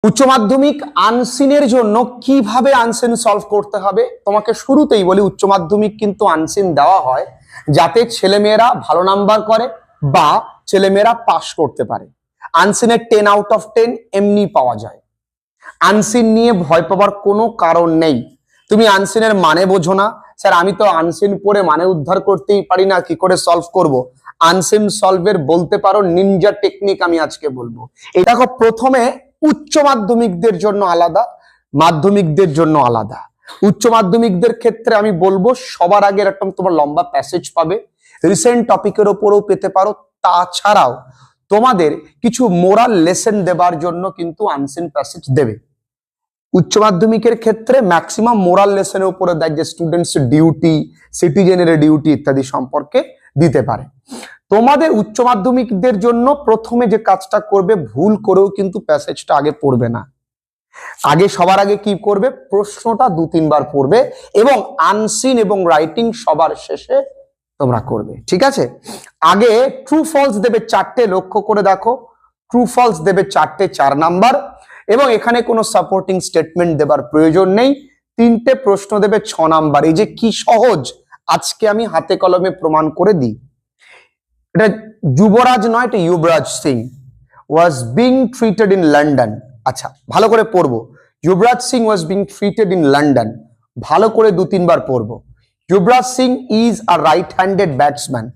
উচ্চ মাধ্যমিক আনসিনের জন্য কিভাবে আনসিন সলভ করতে হবে তোমাকে শুরুতেই বলি। উচ্চ মাধ্যমিক কিন্তু আনসিন দেওয়া হয় যাতে ছেলেমেয়েরা ভালো নাম্বার করে বা ছেলেমেয়েরা পাস করতে পারে। আনসিনের 10 out of 10 এমনি পাওয়া যায়। আনসিন নিয়ে ভয় পাওয়ার কোনো কারণ নেই। তুমি আনসিনের মানে বোঝো না, স্যার আমি তো আনসিন পড়ে মানে উদ্ধার করতেই পারি না, কি করে সলভ করব? আনসিন সলভের বলতে পারো নিনজা টেকনিক আমি আজকে বলবো। এই দেখো, প্রথমে উচ্চ মাধ্যমিকদের জন্য আলাদা, মাধ্যমিকদের জন্য আলাদা। উচ্চ মাধ্যমিকদের ক্ষেত্রে আমি বলবো সবার আগে এরকম তোমার লম্বা প্যাসেজ পাবে, রিসেন্ট টপিকের ওপরেও পেতে পারো। তাছাড়াও তোমাদের কিছু মোরাল লেসন দেবার জন্য কিন্তু আনসিন প্যাসেজ দেবে। উচ্চ মাধ্যমিকের ক্ষেত্রে ম্যাক্সিমাম মোরাল লেসনের উপরে দেয়, যে স্টুডেন্টস ডিউটি, সিটিজেনের ডিউটি ইত্যাদি সম্পর্কে দিতে পারে। তোমাদের উচ্চ মাধ্যমিকদের জন্য প্রথমে যে কাজটা করবে, ভুল করেও কিন্তু প্যাসেজটা আগে পড়বে না। আগে সবার আগে কি করবে, প্রশ্নটা 2-3 বার পড়বে এবং আনসিন এবং রাইটিং সবার শেষে তোমরা করবে, ঠিক আছে? আগে ট্রু ফলস দেবে 4টে, লক্ষ্য করে দেখো। ট্রু ফলস দেবে 4টে, 4 নাম্বার, এবং এখানে কোনো সাপোর্টিং স্টেটমেন্ট দেবার প্রয়োজন নেই। 3টে প্রশ্ন দেবে 6 নাম্বার। এই যে কি সহজ, আজকে আমি হাতে কলমে প্রমাণ করে দিই। এটা যুবরাজ নয়, এটা Yuvraj Singh was being treated in London. আচ্ছা, ভালো করে পড়বো। Yuvraj Singh was being treated in London, ভালো করে 2-3 বার পড়বো। Yuvraj Singh is a right handed batsman.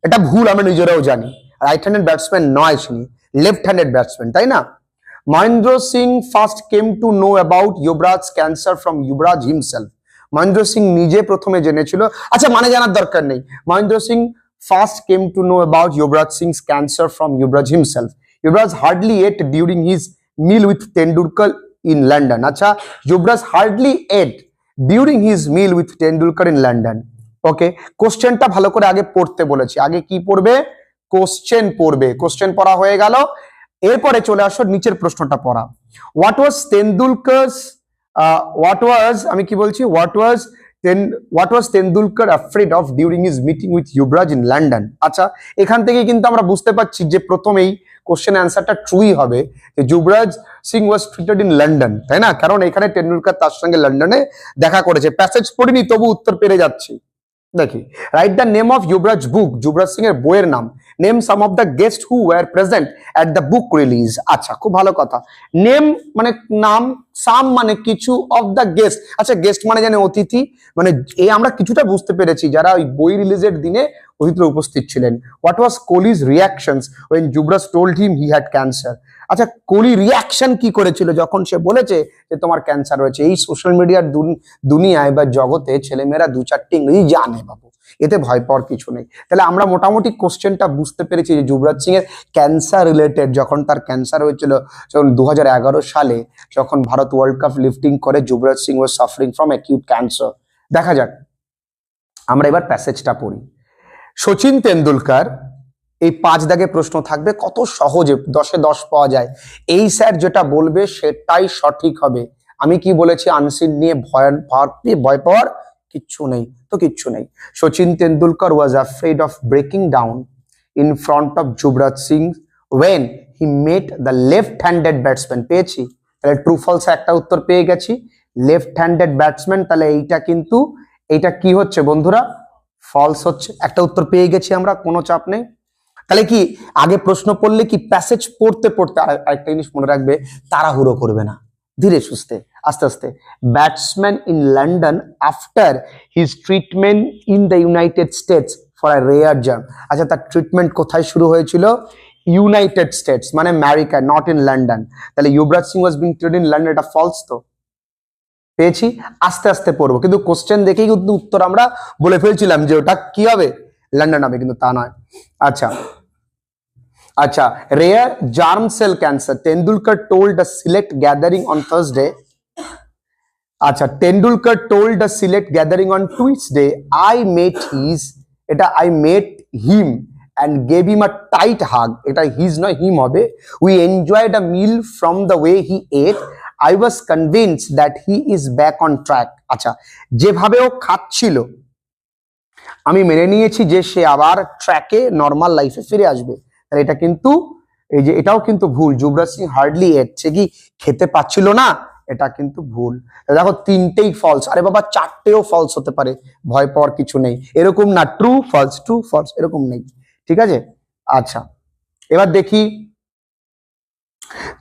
এটা ভুল, আমরা নিজেরাও জানি। রাইট হ্যান্ডেড ব্যাটসম্যান নয়, তিনি লেফট হ্যান্ডেড ব্যাটসম্যান, তাই না? Mahendra Singh first came to know about Yuvraj cancer from Yuvraj himself. Mahendra Singh নিজে প্রথমে জেনেছিল। আচ্ছা, মানে জানার দরকার নেই। Mahendra Singh first came to know about Yuvraj Singh's cancer from Yuvraj himself. Yuvraj hardly ate during his meal with Tendulkar in London. আচ্ছা, Yuvraj hardly ate during his meal with Tendulkar in London. Okay, কোশ্চেনটা ভালো করে আগে পড়তে বলেছি। আগে কি পড়বে? কোশ্চেন পড়বে। কোশ্চেন পড়া হয়ে গেল, এরপরে চলে আসো নিচের প্রশ্নটা পড়া। হোয়াট ওয়াজ তেন্ডুলকারস আমি কি বলছি, what was Tendulkar afraid of during his meeting with Yuvraj in London. আচ্ছা, এখান থেকে কিন্তু আমরা বুঝতে পারছি যে প্রথমেই কোশ্চেন অ্যান্সারটা ট্রুই হবে, যে যুবরাজ সিং ওয়াজ ট্রিটেড ইন লন্ডন, তাই না? কারণ এখানে টেন্ডুলকার তার সঙ্গে লন্ডনে দেখা করেছে। প্যাসেজ পড়িনি, তবু উত্তর পেরে যাচ্ছি। দেখি, right the name of Yuvraj বুক, যুবরাজ সিং এর বইয়ের নাম। Name some of the guest who were present at the book release. আচ্ছা, খুব ভালো কথা। নেম মানে নাম, সাম মানে কিছু, অফ দ্য গেস্ট, আচ্ছা গেস্ট মানে জানে অতিথি, মানে এই আমরা কিছুটা বুঝতে পেরেছি যারা ওই বই রিলিজের দিনে অতিথিরা উপস্থিত ছিলেন। What was Kohli's reactions when Yuvraj told him he had cancer. আচ্ছা, কোহলি রিয়াকশন কি করেছিল যখন সে বলেছে যে তোমার ক্যান্সার হয়েছে? এই সোশ্যাল মিডিয়ার দুনিয়ায় বা জগতে ছেলেমেয়েরা 2-4টে ইংরেজি জানে বাবু, এতে ভয় পাওয়ার কিছু নেই। তাহলে আমরা মোটামুটি কোশ্চেনটা বুঝতে পেরেছি যে যুবরাজ সিং এর ক্যান্সার রিলেটেড, যখন তার ক্যান্সার হয়েছিল, যখন 2011 সালে যখন ভারত ওয়ার্ল্ড কাপ লিফটিং করে, Yuvraj Singh was suffering from acute cancer. দেখা যাক, আমরা এবার প্যাসেজটা পড়ি। সচিন তেন্ডুলকার, এই 5 দাগে প্রশ্ন থাকবে, কত সহজে 10-এ 10 পাওয়া যায়। এই স্যার যেটা বলবে সেটাই সঠিক হবে। আমি কি বলেছি, আনসিন নিয়ে ভয় পাওয়ার কিচ্ছু নেই, তো কিচ্ছু নেই। Sachin Tendulkar was afraid of breaking down in front of Yuvraj Singh when he met the left handed batsman. পেয়েছি, তাহলে ট্রু ফলস একটা উত্তর পেয়ে গেছি, লেফট হ্যান্ডেড ব্যাটসম্যান। তাহলে এইটা কিন্তু, এইটা কি হচ্ছে বন্ধুরা, ফলস হচ্ছে। একটা উত্তর পেয়ে গেছি আমরা, কোনো চাপ নেই। তাহলে কি আগে প্রশ্ন পড়লে কি প্যাসেজ পড়তে পড়তে আরেকটা জিনিস মনে রাখবে, তাড়াহুড়ো করবে না, ধীরে সুস্থে আস্তে আস্তে। Batsman in London after his treatment in the United States for a rare germ. আচ্ছা, তার ট্রিটমেন্ট কোথায় শুরু হয়েছিল? ইউনাইটেড স্টেটস মানে আমেরিকা, নট ইন লন্ডন। তাহলে Yuvraj Singh was being treated in London, এটা ফলস তো। পেয়েছি, আস্তে আস্তে পড়বো, কিন্তু কোশ্চেন দেখেই কিন্তু উত্তর আমরা বলে ফেলছিলাম যে ওটা কি হবে, লন্ডন হবে, কিন্তু তা নয়। আচ্ছা আচ্ছা, rare germ cell cancer, Tendulkar told a select gathering on Thursday. আচ্ছা, Tendulkar told a select gathering on Tuesday, I met his, এটা I met him and gave him a tight hug, এটা হিজ নয় হিম হবে। we enjoyed a meal from the way he ate, I was convinced that he is back on track। আচ্ছা, যেভাবে ও খাচ্ছিল আমি মেনে নিয়েছি যে সে আবার ট্র্যাকে, নর্মাল লাইফে ফিরে আসবে। তাহলে এটা কিন্তু এই যে এটাও কিন্তু ভুল, যুবরাজ সিং হার্ডলি এট, সে কি খেতে পাচ্ছিল না, এটা কিন্তু ভুল। দেখো তিনটেই ফলস, আরে বাবা চারটেও ফলস হতে পারে, ভয় পাওয়ার কিছু নেই, এরকম না ট্রু ফলস এরকম নেই, ঠিক আছে। আচ্ছা এবার দেখি,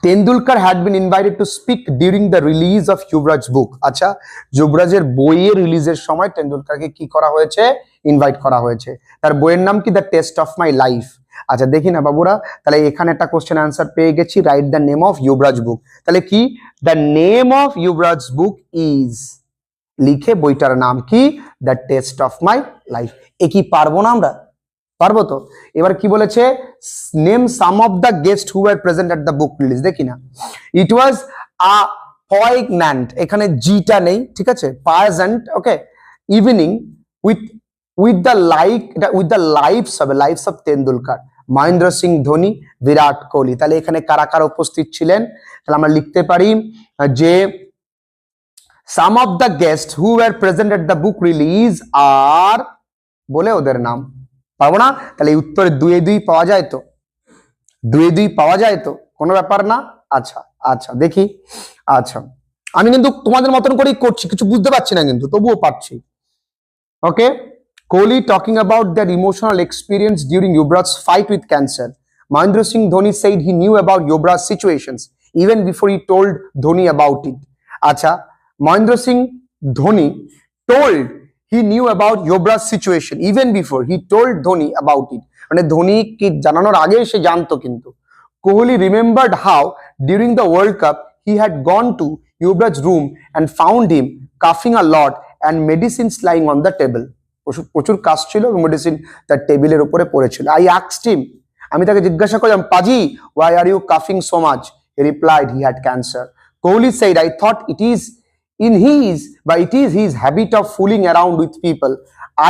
Tendulkar had been invited to speak during the release of Yuvraj book. আচ্ছা যুবরাজের বইয়ের রিলিজের সময় তেন্ডুলকারকে কি করা হয়েছে, ইনভাইট করা হয়েছে। তার বইয়ের নাম কি, the test of my life. আচ্ছা দেখি না বাবুরা, তাহলে এখানে একটা কোশ্চেন আনসার পেয়ে গেছি, write the name of Yuvraj book. তাহলে কি, the name of Yuvraj book is, লিখে বইটার নাম কি, the test of my life. এ কি পারবো না আমরা, পারবো তো। এবার কি বলেছে, name some of the guest who were present at the book release, দেখি না, ইট ওয়াজ আ পয়েগন্যান্ট, এখানে জিটা নেই, ঠিক আছে, পায়াজেন্ট, okay, evening with with the like, এটা উইথ দ্য লাইফস হবে, লাইফস অফ তেন্ডুলকার, মহেন্দ্র সিং ধোনি, বিরাট কোহলি। তাহলে এখানে কারা কারা উপস্থিত ছিলেন, তাহলে আমরা লিখতে পারি যে some of the guest who were present at the book release আর, বলে ওদের নাম, পারবো না, তাহলে উত্তরে দুয়ে দুই পাওয়া যায় তো, দুয়ে দুই পাওয়া যায় তো, কোনো ব্যাপার না। আচ্ছা আচ্ছা দেখি, আচ্ছা আমি কিন্তু তোমাদের মতন করেই করছি, কিছু বুঝতে পারছি না কিন্তু তবুও পারছি। Okay, Kohli talking about their emotional experience during Yuvraj's fight with cancer. Mahendra Singh Dhoni said he knew about Yuvraj's situations even before he told Dhoni about it. আচ্ছা, Mahendra Singh Dhoni told he knew about Yuvraj's situation even before he told Dhoni about it. মানে ধোনি কি জানানোর আগে সে জানতো কিন্তু। Kohli remembered how during the World Cup he had gone to Yuvraj's room and found him coughing a lot and medicines lying on the table. প্রচুর কাজ ছিল, medicine তার টেবিলের উপরে পড়েছিল। I asked him, আমি তাকে জিজ্ঞাসা করলাম, পাজি why are you coughing so much? He replied he had cancer. Kohli said, I thought it is his habit of fooling around with people.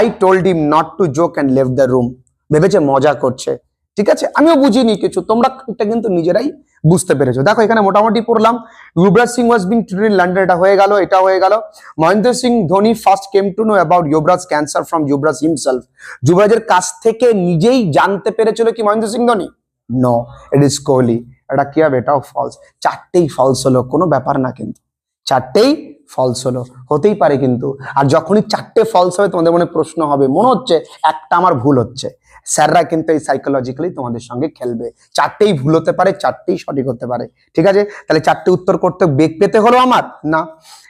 I told him not to joke and left the room. ভেবেছে মজা করছে, ঠিক আছে, আমিও বুঝিনি কিছু, তোমরা এটা কিন্তু নিজেরাই বুঝতে পেরেছো। দেখো এখানে মোটামুটি পড়লাম, Yuvraj Singh was being treated in London, এটা হয়ে গেল, এটা হয়ে গেল। Mahendra Singh Dhoni first came to know about Yuvraj cancer from Yuvraj himself. যুবরাজের কাছ থেকে নিজেই জানতে পেরেছিল কি Mahendra Singh Dhoni? No, it is Kohli. এটা কি হবে? এটাও ফলস। চারটেই ফলস হলো, কোনো ব্যাপার না কিন্তু, চারটেই ফলস হলো, হতেই পারে কিন্তু। আর যখনই চারটে ফলস হবে তোমাদের মনে প্রশ্ন হবে, মনে হচ্ছে একটা আমার ভুল হচ্ছে, স্যাররা কিন্তু এই সাইকোলজিক্যালি তোমাদের সঙ্গে খেলবে। চারটেই ভুল হতে পারে, চারটেই সঠিক হতে পারে, ঠিক আছে। তাহলে চারটে উত্তর করতে বেগ পেতে হলো আমার না।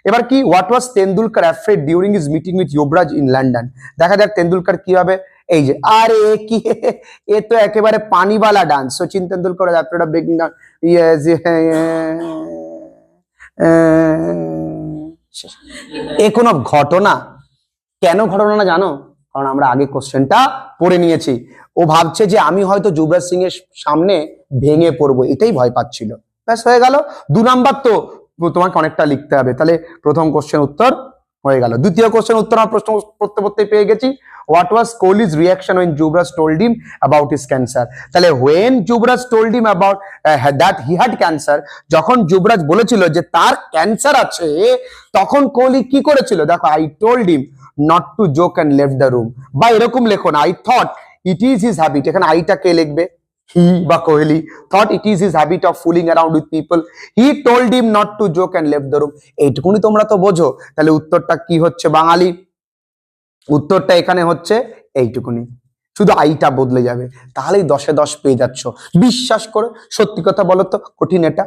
এবার কি, what was Tendulkar afraid during his meeting with Yuvraj in London. দেখা যাক তেন্ডুলকার কি হবে। এই যে আরে কি, এ তো একেবারে পানিওয়ালা dance. Sachin Tendulkar afraid of breaking down, এ কোনো ঘটনা? কেন ঘটনা না জানো? কারণ আমরা আগে কোশ্চেনটা পড়ে নিয়েছি। ও ভাবছে যে আমি হয়তো যুবরাজ সিং এর সামনে ভেঙে পড়বো, এটাই ভয় পাচ্ছিল, ব্যাস হয়ে গেল। 2 নাম্বার তো তোমাকে অনেকটা লিখতে হবে। তাহলে প্রথম কোশ্চেন উত্তর হয়ে গেল। দ্বিতীয় কোশ্চেন উত্তর আমরা প্রশ্ন পড়তে পড়তে পেয়ে গেছি। What was Kohli's reaction when Yuvraj told him about his cancer? তাহলে when Yuvraj told him about that he had cancer, যখন যুবরাজ বলেছিল যে তার ক্যান্সার আছে, তখন কোহলি কি করেছিল? দেখো, I told him not to joke and left the room। বা এরকম লেখো না, I thought it is his habit, এখানে আইটা কে লিখবে? হি বা Kohli. thought it is his habit of fooling around with people, he told him not to joke and left the room। এইটুকুনি তোমরা তো বোঝো। তাহলে উত্তরটা কি হচ্ছে বাঙালি? উত্তরটা এখানে হচ্ছে এইটুকুনি, শুধু আইটা বদলে যাবে, তাহলেই 10-এ 10 পেয়ে যাচ্ছ। বিশ্বাস করো, সত্যি কথা বলো তো, কঠিন এটা?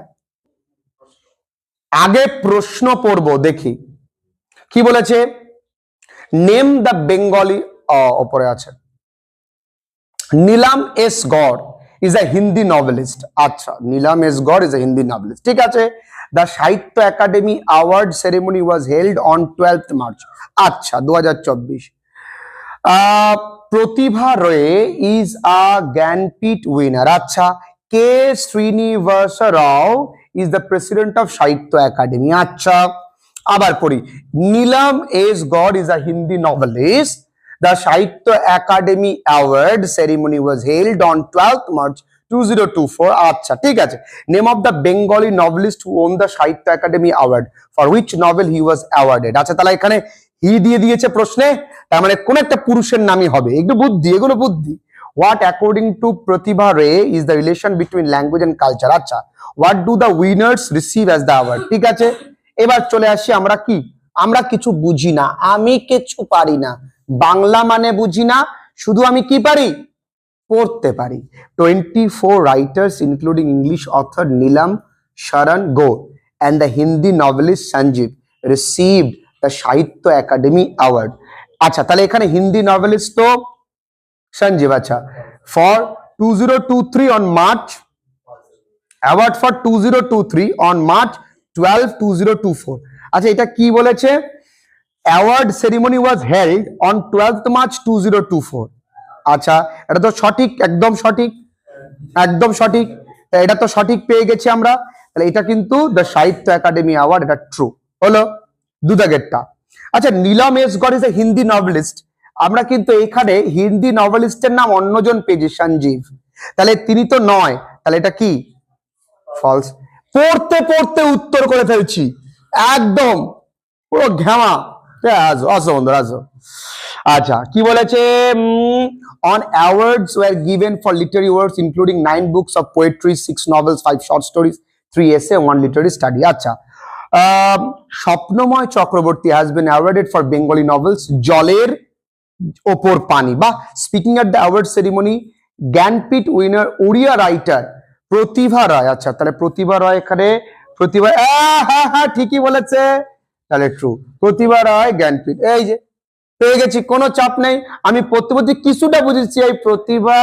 আগে প্রশ্ন পড়বো, দেখি কি বলেছে। নেম দ্য বেঙ্গলি, ওপরে আছে, নীলাম এস গড় ইজ আ হিন্দি নভেলিস্ট। আচ্ছা, নীলাম এস গড় ইজ আ হিন্দি নভেলিস্ট, ঠিক আছে। The Sahitya Akademi award ceremony was held on 12th March. আচ্ছা, 2024। প্রতিভা রে ইজ আ জ্ঞানপীঠ উইনার। আচ্ছা, কে শ্রীনিবাস রাও ইজ দ্য প্রেসিডেন্ট অফ সাহিত্য একাডেমি। আচ্ছা, আবার পড়ি, নীলাম এস গড় is a Hindi novelist. The Sahitya Academy Award ceremony was held on 12th March 2024. আচ্ছা, ঠিক আছে। Name of the Bengali novelist who won the Sahitya Academy Award, for which novel he was awarded? আচ্ছা, তাহলে এখানে হি দিয়ে দিয়েছে প্রশ্নে, তার মানে কোন একটা পুরুষের নামই হবে। একটু বুদ্ধি, এগুলো বুদ্ধি। What according to Pratibha Ray is the relation between language and culture? আচ্ছা, what do the winners receive as the award? ঠিক আছে, এবার চলে আসি আমরা কি, আমরা কিছু বুঝি না, আমি কিছু পারি না, বাংলা মানে বুঝি না, শুধু আমি কি পারি, পড়তে পারি। 24 writers including English author Neelam Sharan Gore and the Hindi novelist Sanjeev received the Sahitya Academy Award. আচ্ছা, তাহলে এখানে হিন্দি নভেলিস্ট তো সঞ্জীব। আচ্ছা, for 2023 on March, award for 2023 on March 12 2024। আচ্ছা, এটা কি বলেছে, award ceremony was held on 12th March 2024। আচ্ছা, এটা তো সঠিক, একদম সঠিক, একদম সঠিক, এটা তো সঠিক পেয়ে গেছি আমরা, তাহলে এটা কিন্তু দ্য সাহিত্য একাডেমি অ্যাওয়ার্ড, এটা ট্রু হলো দুদাগেরটা। আচ্ছা, Neelam S god is a Hindi novelist, আমরা কিন্তু এখানে হিন্দি নভেলিস্টের নাম অন্যজন পেয়েছি, সঞ্জীব, তাহলে তিনি তো নয়, তাহলে এটা কি ফলস। পড়তে পড়তে উত্তর করে ফেলছি, একদম পুরো ঘেমা। আসো আসো বন্ধুরা, আসো। আচ্ছা, কি বলেছে, on awards were given for literary works including 9 books of poetry, 6 novels, 5 short stories, 3 essay, 1 literary study। আচ্ছা, স্বপ্নময় Chakraborty has been awarded for Bengali novels জলের ওপর পানি। বা speaking at the award ceremony, Jnanpith winner Odia writer Pratibha Ray. আচ্ছা, তাহলে প্রতিভা রায়, এখানে প্রতিভা, হ্যাঁ হ্যাঁ ঠিকই বলেছে, তাহলে ট্রু, প্রতিভা রায় জ্ঞানপীঠ, এই যে পেয়ে গেছি, কোনো চাপ নেই, আমি পড়তে পড়তে কিছুটা বুঝেছি, এই প্রতিভা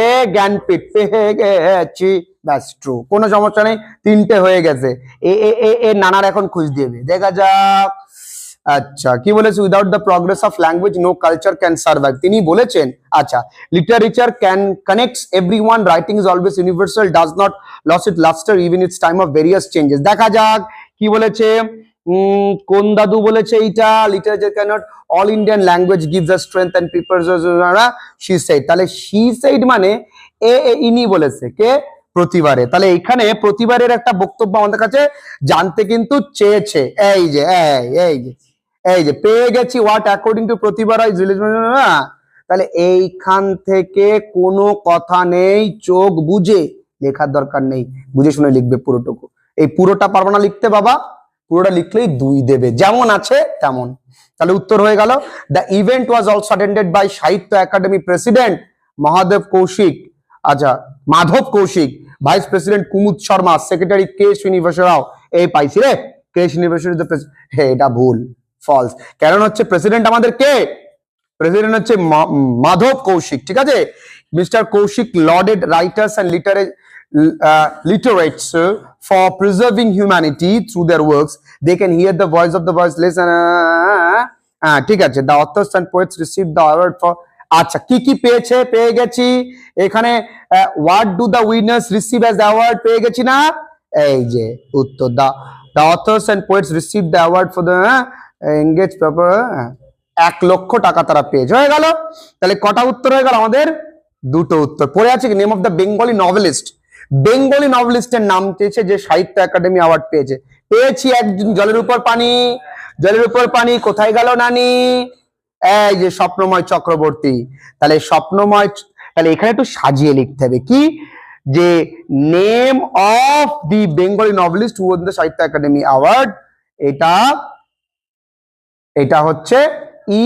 এ জ্ঞানপীঠ পেয়ে গেছি, ব্যাস ট্রু, কোনো সমস্যা নেই, 3টে হয়ে গেছে। এ নানার এখন খুঁজ দেবে, দেখা যাক। আচ্ছা, কি বলেছে, without the progress of language no culture can survive, তিনি বলেছেন। আচ্ছা, literature can connects everyone, writing is always universal, does not lose it lustre even its time of various changes. দেখা যাক কি বলেছে, কোন দাদু বলেছে এইটা, literature cannot all Indian language gives us strength and prepares, she said, তাহলে she said মানে ইনি বলেছে, কে, প্রতিবারে, তাহলে এখানে প্রতিবারের একটা বক্তব্য আমাদের কাছে জানতে কিন্তু চেয়েছে, এই যে এই যে এই যে পেয়ে গেছি, হোয়াট অ্যাকর্ডিং টু প্রতিভা রায়, তাহলে এইখান থেকে কোনো কথা নেই, চোখ বুঝে লেখার দরকার নেই, বুঝে শুনে লিখবে পুরোটুকু। এই পুরোটা পারবো না লিখতে বাবা, পুরোটা লিখলেই 2 দেবে, যেমন আছে তেমন। তাহলে উত্তর হয়ে গেল। The event was also attended by Sahitya Akademi president Mahadev Kaushik, আচ্ছা Madhav Kaushik, vice president Kumud Sharma, secretary K Srinivas Rao. এই পাইছি রে, কে শ্রীনিবাস, এটা ভুল, ফলস, কারণ হচ্ছে প্রেসিডেন্ট আমাদের কে, প্রেসিডেন্ট হচ্ছে মাধব কৌশিক, ঠিক আছে। Mister Kaushik lauded writers and literates for preserving humanity through their works. They can hear the voice of the voiceless, ঠিক আছে। The authors and poets received the award for, আচ্ছা কি কি পেয়েছে, পেয়ে গেছি এখানে, what do the winners receive as the award, পেয়ে গেছি না, এই যে উত্তর, the authors and poets received the award for the engaged paper, 1 লক্ষ টাকা তারা পেয়েছে, হয়ে গেল। তাহলে কটা উত্তর হয়ে গেল আমাদের, 2টো উত্তর। পড়ে আছে কি, name of the Bengali novelist, Bengali নভেলিস্টের নাম চেয়েছে যে সাহিত্য একাডেমি অ্যাওয়ার্ড পেয়েছে, পেয়েছি একজন, জলের উপর পানি, জলের উপর পানি, কোথায় গেল নানি, এই যে স্বপ্নময় চক্রবর্তী। তাহলে স্বপ্নময়, তাহলে এখানে একটু সাজিয়ে লিখতে হবে কি, যে name of the Bengali novelist who won the Sahitya Akademi award, এটা হচ্ছে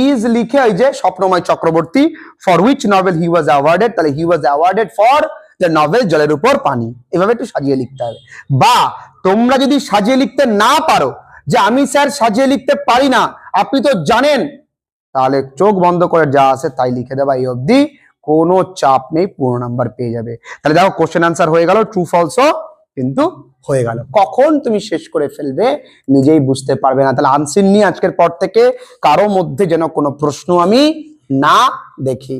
ইজ লিখে ওই যে Swapnamoy Chakraborty, for which novel he was awarded, তাহলে he was awarded for the novel জলের উপর পানি, এভাবে একটু সাজিয়ে লিখতে হবে। বা তোমরা যদি সাজিয়ে লিখতে না পারো, যে আমি স্যার সাজিয়ে লিখতে পারি না, আপনি তো জানেন, তাহলে চোখ বন্ধ করে যা আছে তাই লিখে দেবা, এই অবধি কোনো চাপ নেই, পূর্ণ নাম্বার পেয়ে যাবে। তাহলে দেখো কোশ্চেন আনসার হয়ে গেল, ট্রু ফলসও কিন্তু হয়ে গেল। কখন তুমি শেষ করে ফেলবে নিজেই বুঝতে পারবে না। তাহলে আনসিন নিয়ে আজকের পর থেকে কারো মধ্যে যেন কোনো প্রশ্ন আমি না দেখি।